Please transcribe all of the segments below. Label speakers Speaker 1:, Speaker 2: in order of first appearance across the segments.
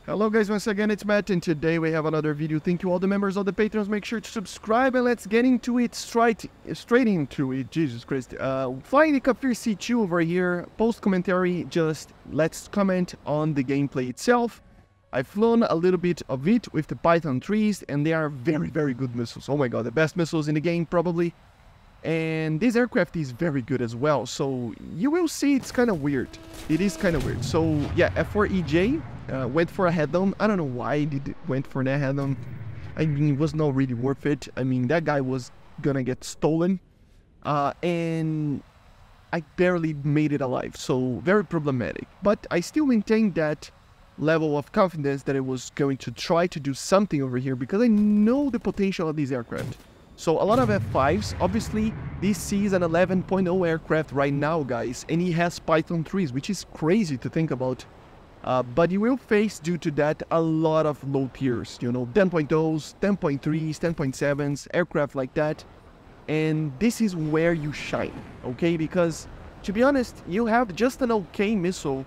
Speaker 1: Hello guys, once again it's Matt, and today we have another video. Thank you all the members of the Patrons. Make sure to subscribe and let's get into it, straight into it. Jesus Christ. Flying the Kfir C.2 over here, post commentary, just let's comment on the gameplay itself. I've flown a little bit of it with the Python 3s and they are very, very good missiles. Oh my god, the best missiles in the game probably. And this aircraft is very good as well, so you will see it's kind of weird. It is kind of weird. So yeah, F4EJ went for a head-on. I don't know why it went for that head-on. I mean, it was not really worth it. I mean, that guy was gonna get stolen. And I barely made it alive, so very problematic. But I still maintain that level of confidence that I was going to try to do something over here because I know the potential of this aircraft. So a lot of F5s, obviously this is an 11.0 aircraft right now guys, and he has Python 3s, which is crazy to think about. But you will face, due to that, a lot of low tiers, you know, 10.0s, 10.3s, 10.7s, aircraft like that. And this is where you shine, okay? Because, to be honest, you have just an okay missile,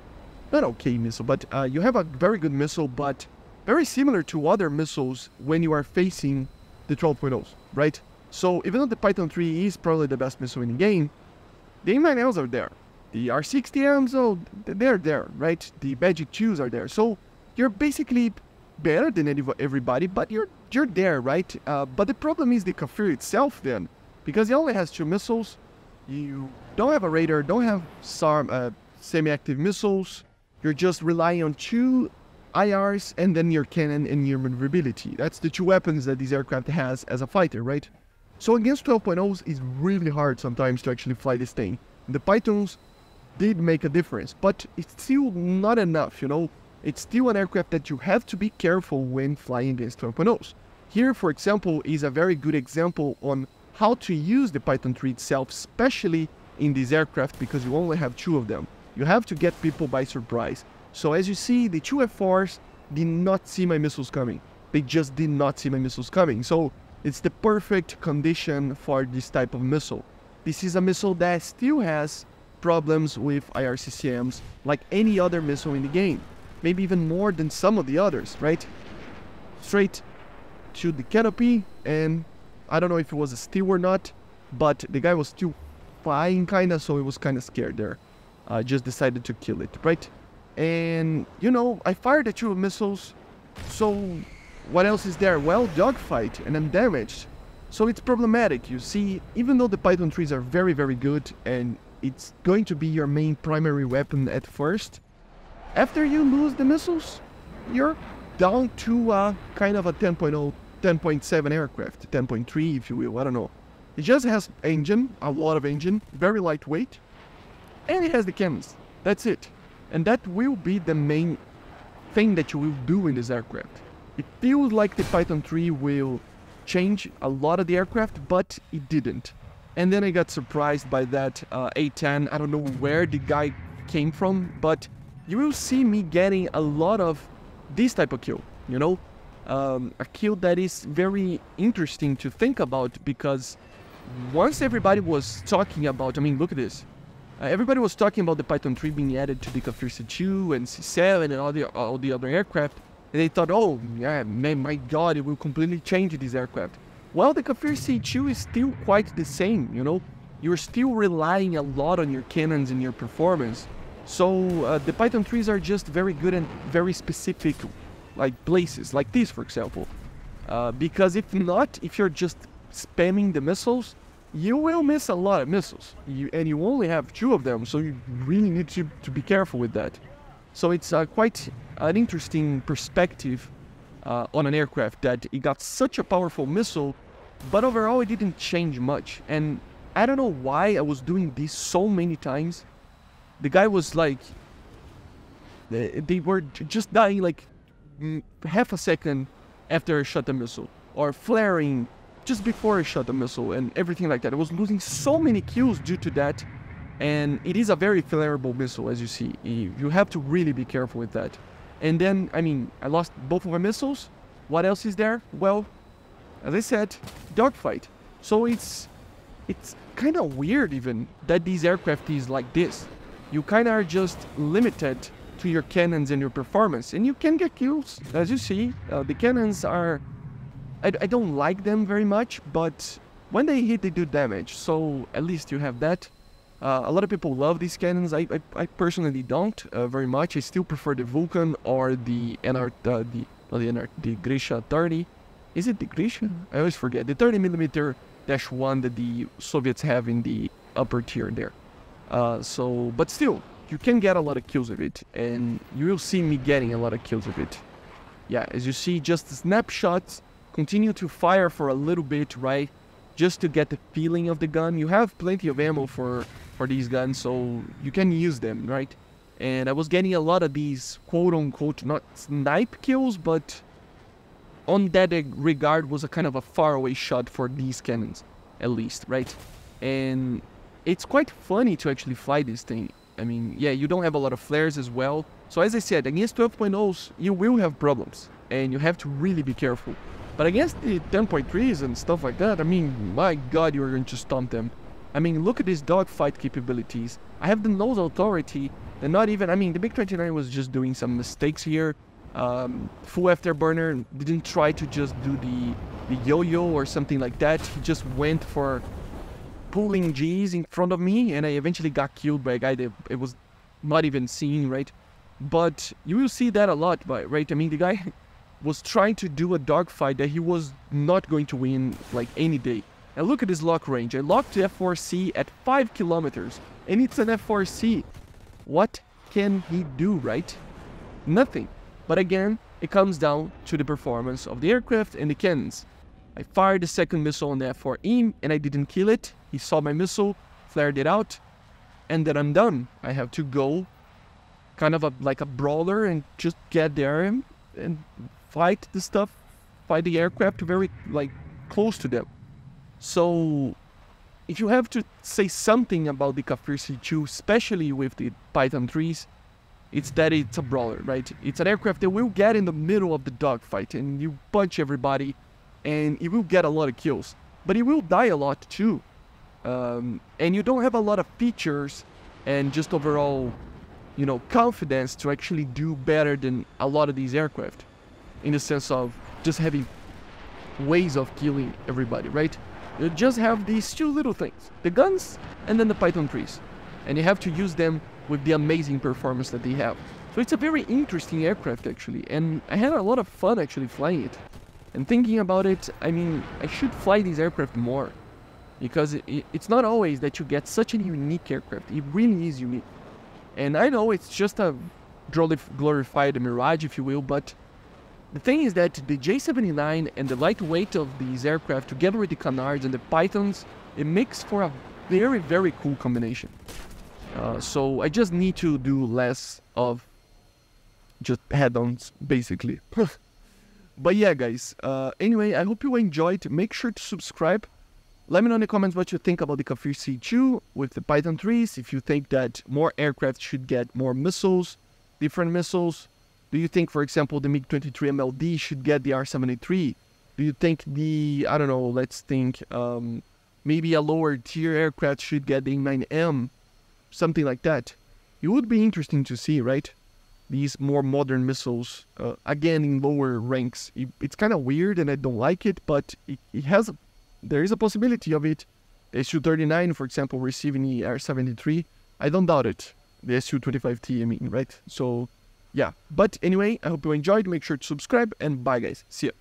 Speaker 1: not okay missile, but you have a very good missile, but very similar to other missiles when you are facing the 12.0s, right? So even though the Python 3 is probably the best missile in the game, the M9Ls are there. The R60Ms, oh, they're there, right? The Magic 2s are there. So you're basically better than everybody, but you're there, right? But the problem is the Kfir itself then, because it only has 2 missiles. You don't have a radar, don't have SAR, semi-active missiles. You're just relying on 2 IRs and then your cannon and your maneuverability. That's the 2 weapons that this aircraft has as a fighter, right? So against 12.0s, it's really hard sometimes to actually fly this thing. The Pythons did make a difference, but it's still not enough, you know? It's still an aircraft that you have to be careful when flying against 12.0s. Here, for example, is a very good example on how to use the Python 3 itself, especially in this aircraft, because you only have 2 of them. You have to get people by surprise. So as you see, the 2 F4s did not see my missiles coming. They just did not see my missiles coming. So it's the perfect condition for this type of missile. This is a missile that still has problems with IRCCMs like any other missile in the game. Maybe even more than some of the others, right? Straight to the canopy, and I don't know if it was a steal or not, but the guy was still flying kinda, so he was kinda scared there. I just decided to kill it, right? And, you know, I fired the 2 missiles, so what else is there? Well, dogfight, and I'm damaged. So it's problematic, you see, even though the Python 3s are very, very good, and it's going to be your main primary weapon at first, after you lose the missiles, you're down to kind of a 10.0, 10.7 aircraft, 10.3 if you will, I don't know. It just has engine, a lot of engine, very lightweight, and it has the cannons, that's it. And that will be the main thing that you will do in this aircraft. It feels like the Python 3 will change a lot of the aircraft, but it didn't. And then I got surprised by that A10. I don't know where the guy came from, but you will see me getting a lot of this type of kill, you know? A kill that is very interesting to think about, because once everybody was talking about, I mean, look at this. Everybody was talking about the Python 3 being added to the Kfir C.2 and C7 and all the other aircraft. And they thought, oh, yeah, man, my god, it will completely change this aircraft. Well, the Kfir C.2 is still quite the same, you know? You're still relying a lot on your cannons and your performance. So the Python 3s are just very good and very specific, like places, like this, for example. Because if not, if you're just spamming the missiles, you will miss a lot of missiles, and you only have 2 of them, so you really need to be careful with that. So it's quite an interesting perspective on an aircraft, that it got such a powerful missile, but overall it didn't change much. And I don't know why I was doing this so many times. The guy was like, they were just dying like half a second after I shot the missile, or flaring just before I shot the missile, and everything like that. I was losing so many kills due to that, and it is a very flammable missile, as you see. You have to really be careful with that. And then, I mean, I lost both of my missiles. What else is there? Well, as I said, dogfight. So it's kind of weird even that these aircraft is like this. You kind of are just limited to your cannons and your performance, and you can get kills. As you see, the cannons are, I don't like them very much, but when they hit, they do damage, so at least you have that. A lot of people love these cannons. I personally don't very much. I still prefer the Vulcan or the Grisha 30. Is it the Grisha? I always forget. The 30mm -1 that the Soviets have in the upper tier there. But still, you can get a lot of kills of it, and you will see me getting a lot of kills of it. Yeah, as you see, just snapshots, continue to fire for a little bit, right? Just to get the feeling of the gun. You have plenty of ammo for these guns, so you can use them, right? And I was getting a lot of these quote-unquote, not snipe kills, but on that regard was a kind of a faraway shot for these cannons, at least, right? And it's quite funny to actually fly this thing. I mean, yeah, you don't have a lot of flares as well. So as I said, against 12.0s, you will have problems, and you have to really be careful. But against the 10.3s and stuff like that, I mean, my god, you're going to stomp them. I mean, look at these dogfight capabilities. I have the nose authority, and not even, I mean, the MiG-29 was just doing some mistakes here. Full afterburner, didn't try to just do the yo-yo or something like that. He just went for pulling G's in front of me, and I eventually got killed by a guy that it was not even seen, right? But you will see that a lot, right? I mean, the guy was trying to do a dogfight that he was not going to win, like, any day. And look at his lock range. I locked the F4C at 5 kilometers, and it's an F4C. What can he do, right? Nothing. But again, it comes down to the performance of the aircraft and the cannons. I fired the second missile on the F4E, and I didn't kill it. He saw my missile, flared it out, and then I'm done. I have to go kind of like a brawler and just get there and fight the stuff, fight the aircraft very, like, close to them. So, if you have to say something about the Kfir C.2, especially with the Python 3s, it's that it's a brawler, right? It's an aircraft that will get in the middle of the dogfight, and you punch everybody, and it will get a lot of kills. But it will die a lot too. And you don't have a lot of features and just overall, you know, confidence to actually do better than a lot of these aircraft. In the sense of just having ways of killing everybody, right? You just have these two little things, the guns and then the Python 3s. And you have to use them with the amazing performance that they have. So it's a very interesting aircraft actually, and I had a lot of fun actually flying it. And thinking about it, I mean, I should fly these aircraft more. Because it's not always that you get such a unique aircraft. It really is unique. And I know it's just a glorified Mirage, if you will, but the thing is that the J79 and the lightweight of these aircraft, together with the Canards and the Pythons, it makes for a very, very cool combination. So I just need to do less of just head-ons, basically. But yeah, guys, anyway, I hope you enjoyed. Make sure to subscribe. Let me know in the comments what you think about the Kfir C.2 with the Python 3s. If you think that more aircraft should get more missiles, different missiles. Do you think, for example, the MiG-23 MLD should get the R-73? Do you think the, I don't know, let's think, maybe a lower tier aircraft should get the A9M? Something like that. It would be interesting to see, right? These more modern missiles, again, in lower ranks. It's kind of weird and I don't like it, but there is a possibility of it. The Su-39, for example, receiving the R-73. I don't doubt it. The Su-25T, I mean, right? So, yeah. But anyway, I hope you enjoyed. Make sure to subscribe, and bye, guys. See ya.